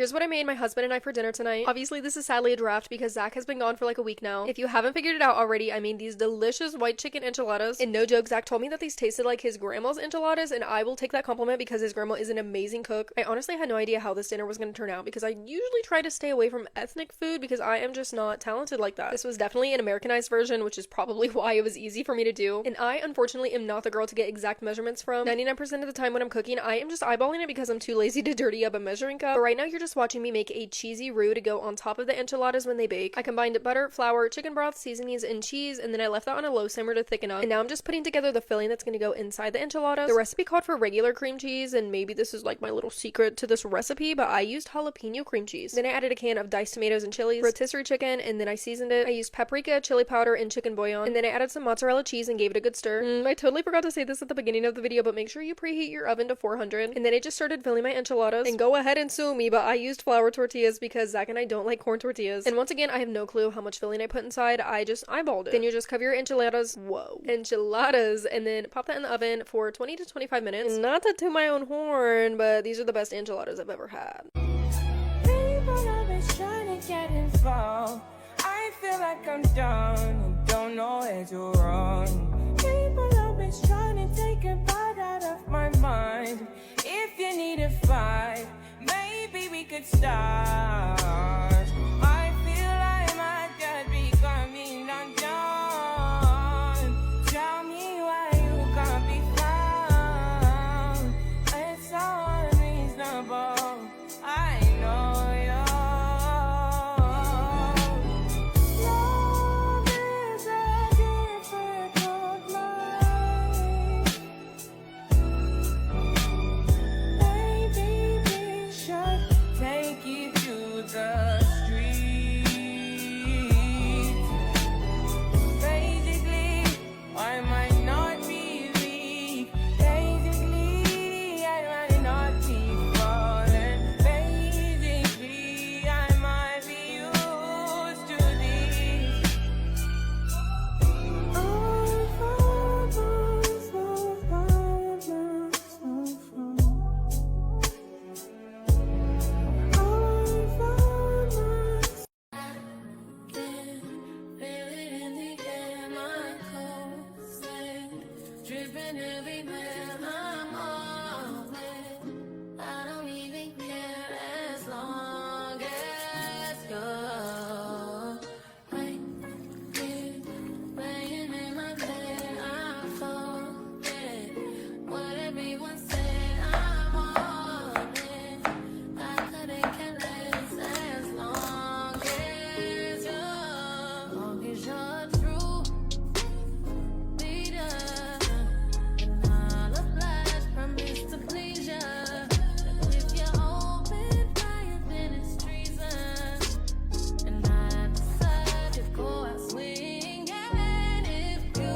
Here's what I made my husband and I for dinner tonight. Obviously, this is sadly a draft because Zach has been gone for like a week now. If you haven't figured it out already, I made these delicious white chicken enchiladas. And no joke, Zach told me that these tasted like his grandma's enchiladas, and I will take that compliment because his grandma is an amazing cook. I honestly had no idea how this dinner was going to turn out because I usually try to stay away from ethnic food because I am just not talented like that. This was definitely an Americanized version, which is probably why it was easy for me to do. And I unfortunately am not the girl to get exact measurements from. 99% of the time when I'm cooking, I am just eyeballing it because I'm too lazy to dirty up a measuring cup. But right now you're just watching me make a cheesy roux to go on top of the enchiladas when they bake. I combined butter, flour, chicken broth, seasonings, and cheese, and then I left that on a low simmer to thicken up. And now I'm just putting together the filling that's going to go inside the enchiladas. The recipe called for regular cream cheese, and maybe this is like my little secret to this recipe, but I used jalapeno cream cheese. Then I added a can of diced tomatoes and chilies, rotisserie chicken, and then I seasoned it. I used paprika, chili powder, and chicken bouillon, and then I added some mozzarella cheese and gave it a good stir. I totally forgot to say this at the beginning of the video, but make sure you preheat your oven to 400. And then I just started filling my enchiladas. And go ahead and sue me, but I used flour tortillas because Zach and I don't like corn tortillas. And once again, I have no clue how much filling I put inside. I just eyeballed it. Then you just cover your enchiladas. Whoa. Enchiladas. And then pop that in the oven for 20 to 25 minutes. Not to toot my own horn, but these are the best enchiladas I've ever had. People always trying to get involved. I feel like I'm done and don't know where to run. People always trying to take a bite out of my mind. If you need a fight, maybe we could start. I feel I might just be coming undone. Tell me why you can't be found. It's so unreasonable. I know love is a difficult life. Maybe we should take you to the street. Basically, I might not be weak. Basically, I might not be falling. Basically, I might be used to this. Dripping everywhere I'm always. I don't even care as long as you're right here, laying in my bed. I forget what everyone said. I'm on it. I couldn't care less as long as you're true leader. And I'll oblige, promise to please ya. If you're open fire, then it's treason. And I decide to go out swinging. If you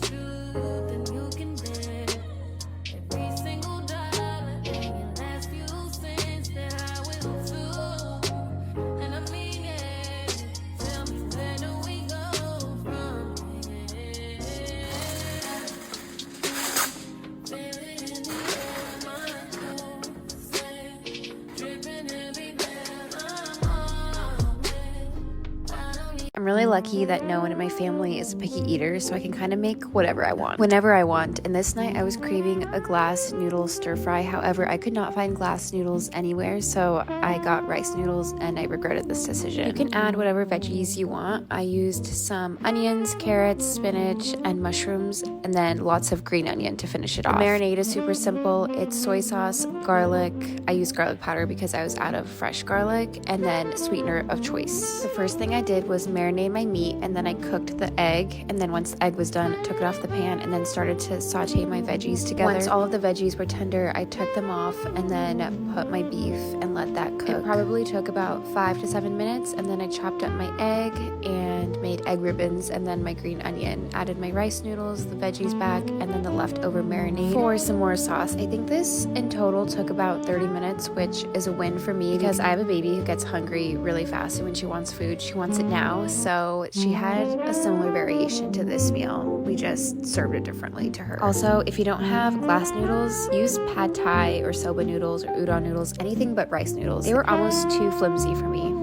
shoot, then you can bet every single dollar and your last few cents that I will too. And I mean it. Tell me, where do we go from here? Feel it in the air, my clothes dripping everywhere. I'm always. I don't need I'm really lucky that no one in my family is a picky eater, so I can kind of make whatever I want, whenever I want. And this night I was craving a glass noodle stir fry. However, I could not find glass noodles anywhere, so I got rice noodles and I regretted this decision. You can add whatever veggies you want. I used some onions, carrots, spinach, and mushrooms, and then lots of green onion to finish it off. The marinade is super simple. It's soy sauce, garlic. I used garlic powder because I was out of fresh garlic, and then sweetener of choice. The first thing I did was marinate my meat, and then I cooked the egg, and then once the egg was done, took it off the pan and then started to saute my veggies together. Once all of the veggies were tender, I took them off and then put my beef and let that cook. It probably took about 5 to 7 minutes, and then I chopped up my egg and made egg ribbons, and then my green onion, added my rice noodles, the veggies back, and then the leftover marinade for some more sauce. I think this in total took about 30 minutes, which is a win for me because I have a baby who gets hungry really fast, and when she wants food, she wants it now. so she had a similar variation to this meal. We just served it differently to her. Also, if you don't have glass noodles, use pad thai or soba noodles or udon noodles, anything but rice noodles. They were almost too flimsy for me.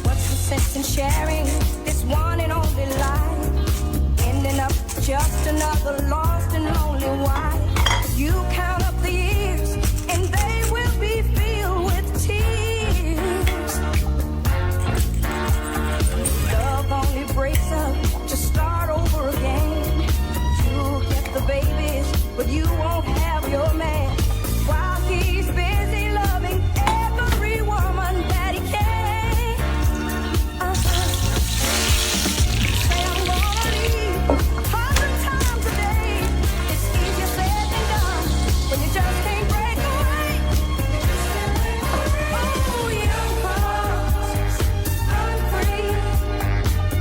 What's the sense in sharing this one and only life? Ending up just another lost and lonely wife. You count up the years and they will be filled with tears. Love only breaks up to start over again. You'll get the babies, but you won't have your man. While he's busy loving every woman that he can. Say I'm gonna leave 100 times a day. It's easier said than done when you just can't break away. Oh, young hearts, run free.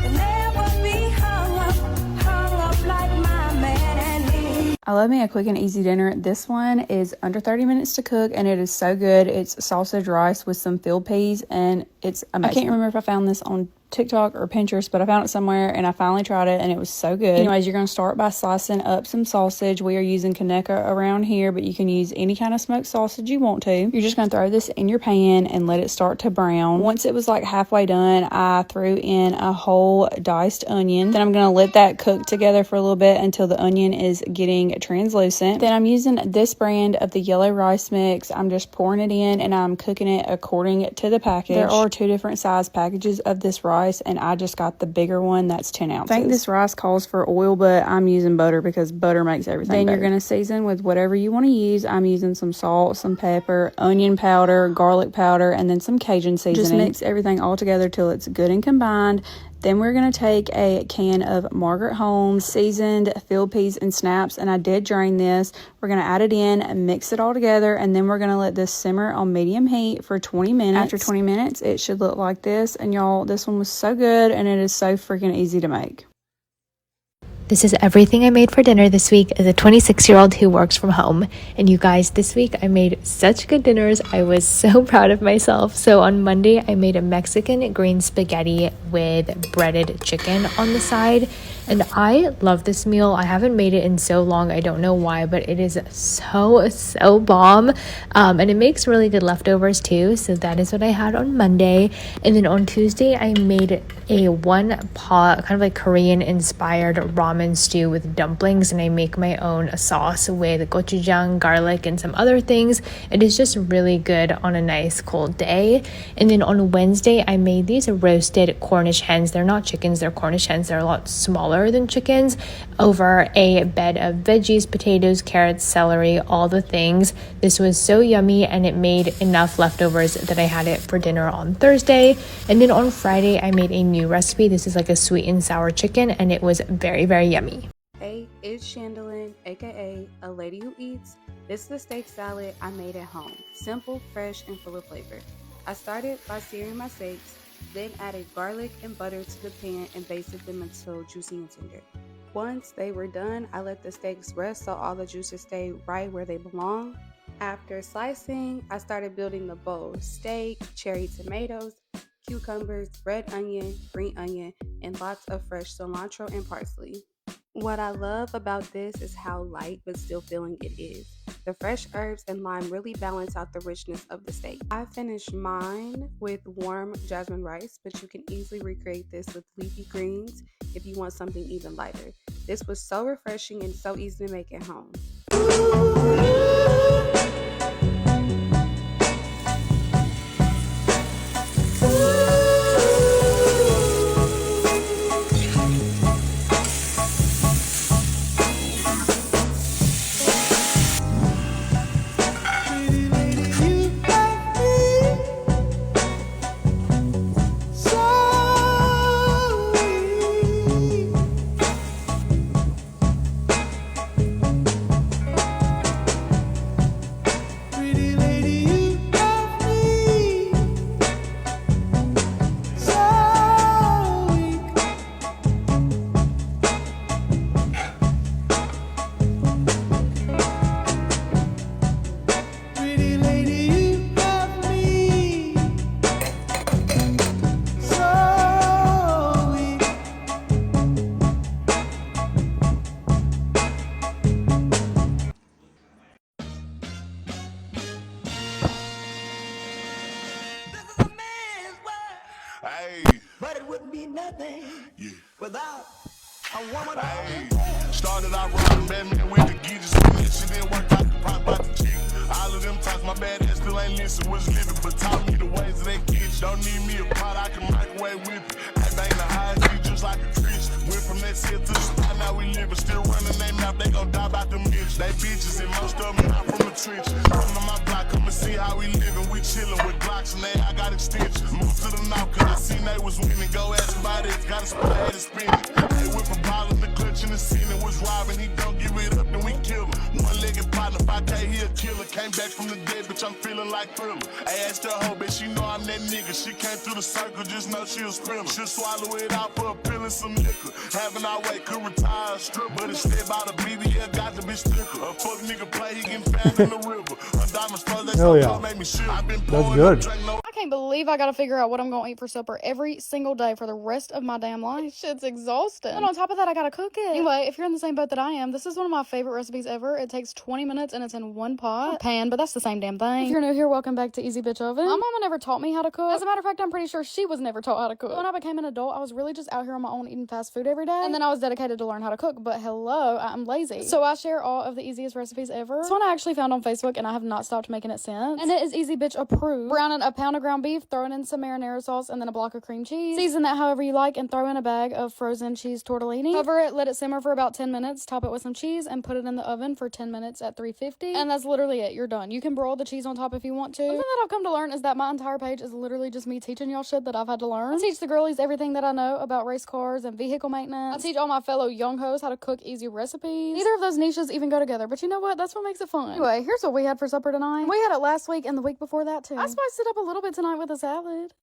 You'll never be hung up like my man and me. I love me a quick and easy dinner. This one is under 30 minutes to cook and it is so good. It's sausage rice with some field peas and it's amazing. I can't remember if I found this on TikTok or Pinterest, but I found it somewhere and I finally tried it and it was so good. Anyways, you're going to start by slicing up some sausage. We are using Kaneka around here, but you can use any kind of smoked sausage you want to. You're just going to throw this in your pan and let it start to brown. Once it was like halfway done, I threw in a whole diced onion. Then I'm going to let that cook together for a little bit until the onion is getting translucent. Then I'm using this brand of the yellow rice mix. I'm just pouring it in and I'm cooking it according to the package. There are 2 different size packages of this rice and I just got the bigger one that's 10 ounces. I think this rice calls for oil, but I'm using butter because butter makes everything better. Then you're going to season with whatever you want to use. I'm using some salt, some pepper, onion powder, garlic powder, and then some Cajun seasoning. Just mix everything all together till it's good and combined. Then we're going to take a can of Margaret Holmes seasoned field peas and snaps, and I did drain this. We're going to add it in and mix it all together, and then we're going to let this simmer on medium heat for 20 minutes. After 20 minutes, it should look like this, and y'all, this one was so good, and it is so freaking easy to make. This is everything I made for dinner this week as a 26-year-old who works from home. And you guys, this week I made such good dinners. I was so proud of myself. So on Monday, I made a Mexican green spaghetti with breaded chicken on the side. And I love this meal. I haven't made it in so long. I don't know why, but it is so bomb. And it makes really good leftovers too. So that is what I had on Monday. And then on Tuesday, I made a one pot, kind of like Korean inspired ramen stew with dumplings. And I make my own sauce with gochujang, garlic, and some other things. It is just really good on a nice cold day. And then on Wednesday, I made these roasted Cornish hens. They're not chickens, they're Cornish hens. They're a lot smaller than chickens, over a bed of veggies, potatoes, carrots, celery, all the things. This was so yummy and it made enough leftovers that I had it for dinner on Thursday. And then on Friday, I made a new recipe. This is like a sweet and sour chicken and it was very, very yummy. Hey, it's Chandalyn, aka A Lady Who Eats. This is the steak salad I made at home. Simple, fresh, and full of flavor. I started by searing my steaks, then added garlic and butter to the pan and basted them until juicy and tender. Once they were done, I let the steaks rest so all the juices stay right where they belong. After slicing, I started building the bowl. Steak, cherry tomatoes, cucumbers, red onion, green onion, and lots of fresh cilantro and parsley. What I love about this is how light but still filling it is. The fresh herbs and lime really balance out the richness of the steak. I finished mine with warm jasmine rice, but you can easily recreate this with leafy greens if you want something even lighter. This was so refreshing and so easy to make at home. Hey, but it wouldn't be nothing without a woman. Hey, started out riding Batman with the geezers, and that shit didn't work out. The pop about the chick. All of them times my bad ass still ain't listen, was living, but taught me the ways of that kitchen. Don't need me a pot, I can microwave with it. I bang the high G just like a Christian. Went from that set to the spot, now we living, still running they mouth, they gon' die about them bitches. They bitches and most of them not from the trenches. Come to my block, come and see how we living. We chillin' with Glocks and they, I got extensions. Move to the north, cause I seen they was winning. Go ask about it, got a spot, had to spin it. They went from ball in the clutch in the scene and was robbing. He don't give it up, then we kill him. One-legged partner, 5K, he a killer. Came back from the dead, bitch, I'm feeling like Thriller. I asked her hoe, bitch, she know I'm that nigga. She came through the circle, just know she a sprinter. She'll swallow it out for a pill and some liquor. Having our way, could retire a strip, but instead by the BBL, got the bitch thicker. A fuck nigga play, he getting found in the river. A diamond stars, they so make me shit. I've been pouring That's good. I can't believe I gotta figure out what I'm gonna eat for supper every single day for the rest of my damn life. Shit's exhausting. And on top of that, I gotta cook it. Anyway, if you're in the same boat that I am, this is one of my favorite recipes ever. It takes 20 minutes and it's in one pot. Or pan, but that's the same damn thing. If you're new here, welcome back to Easy Bitch Oven. My mama never taught me how to cook. As a matter of fact, I'm pretty sure she was never taught how to cook. When I became an adult, I was really just out here on my own eating fast food every day. And then I was dedicated to learn how to cook, but hello, I'm lazy. So I share all of the easiest recipes ever. This one I actually found on Facebook and I have not stopped making it since. And it is Easy Bitch approved. Browning a pound of ground beef, throwing in some marinara sauce, and then a block of cream cheese. Season that however you like and throw in a bag of frozen cheese tortellini. Cover it, let it simmer for about 10 minutes, top it with some cheese, and put it in the oven for 10 minutes at 350. And that's literally it. You're done. You can broil the cheese on top if you want to. Something that I've come to learn is that my entire page is literally just me teaching y'all shit that I've had to learn. I teach the girlies everything that I know about race cars and vehicle maintenance. I teach all my fellow young hoes how to cook easy recipes. Neither of those niches even go together, but you know what? That's what makes it fun. Anyway, here's what we had for supper tonight. We had it last week and the week before that too. I spiced it up a little bit tonight with a salad.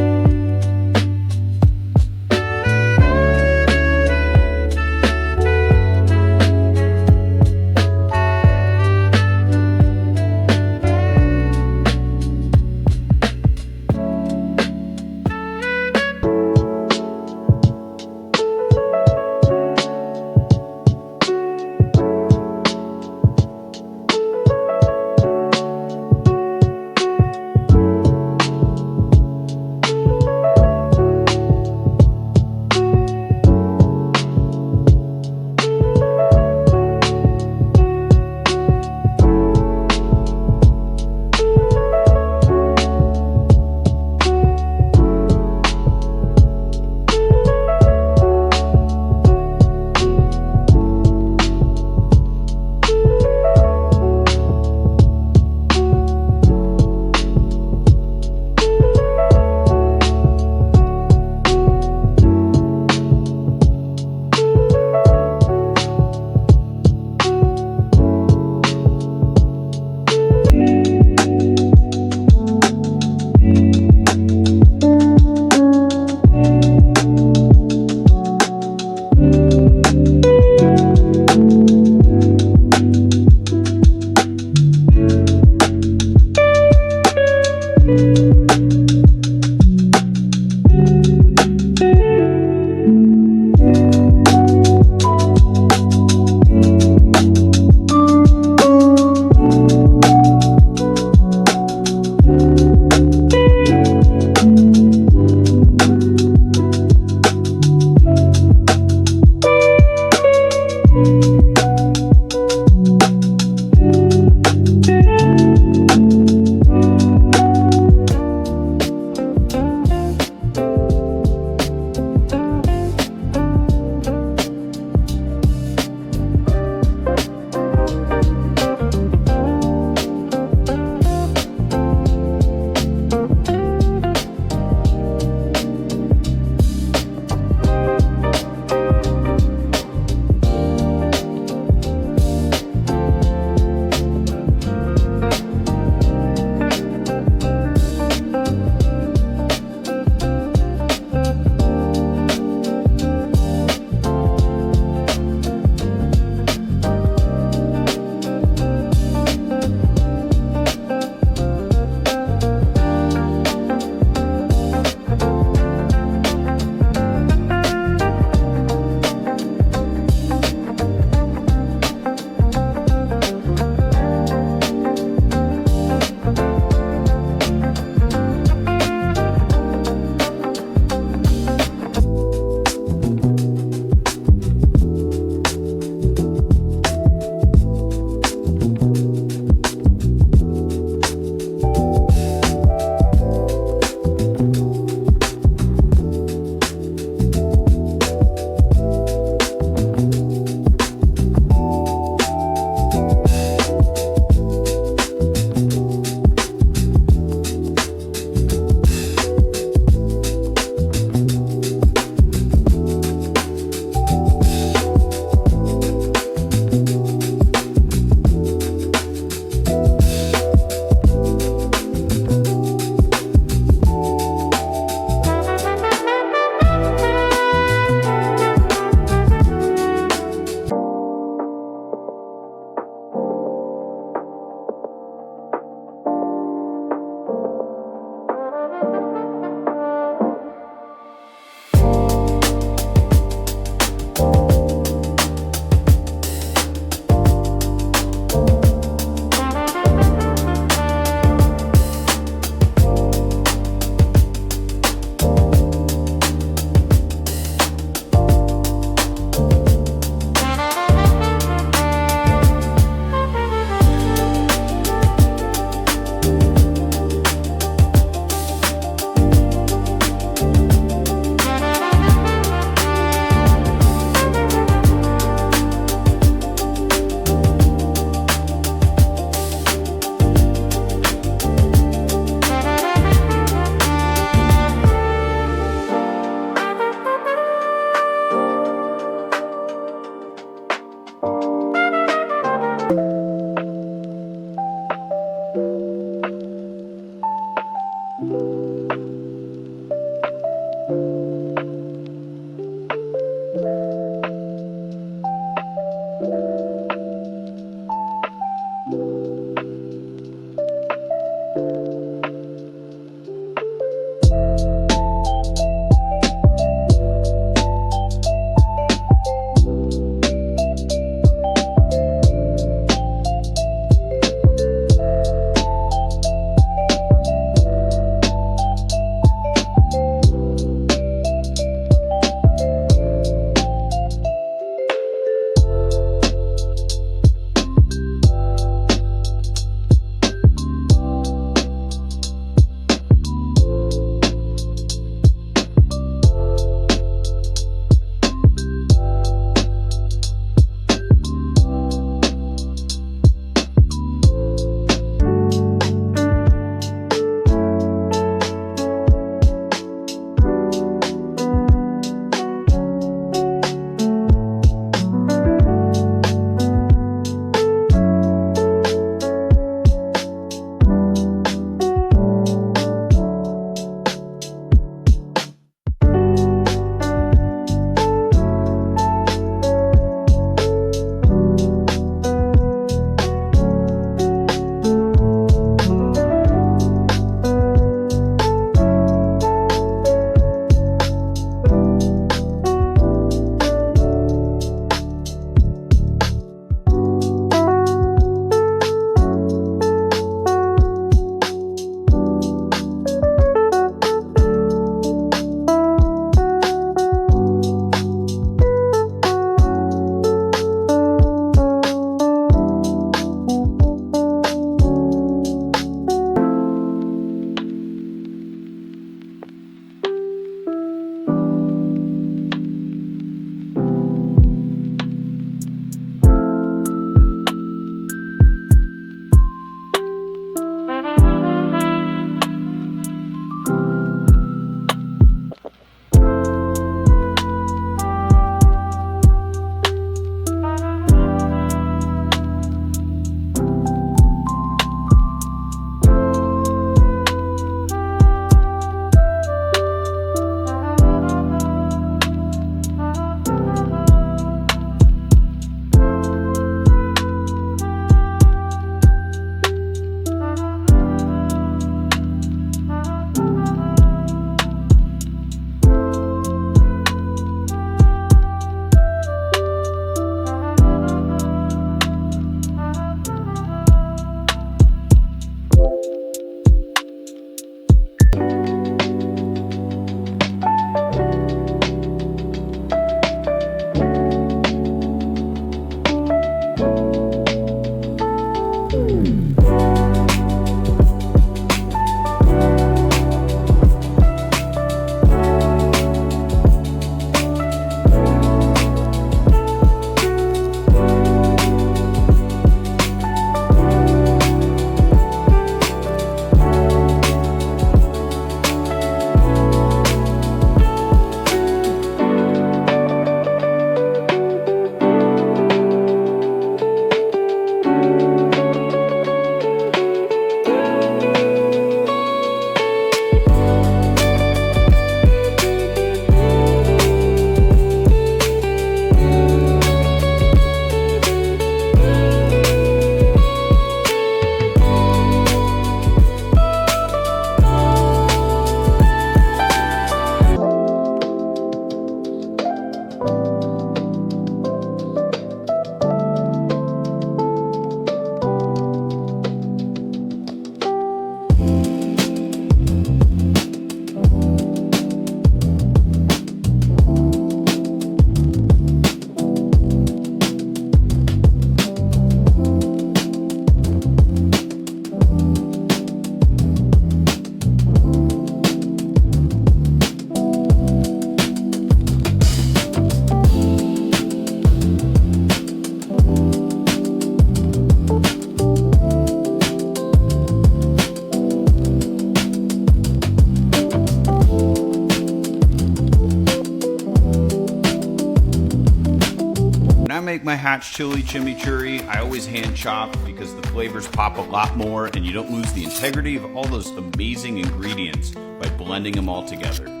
my hatch chili chimichurri, I always hand chop because the flavors pop a lot more and you don't lose the integrity of all those amazing ingredients by blending them all together.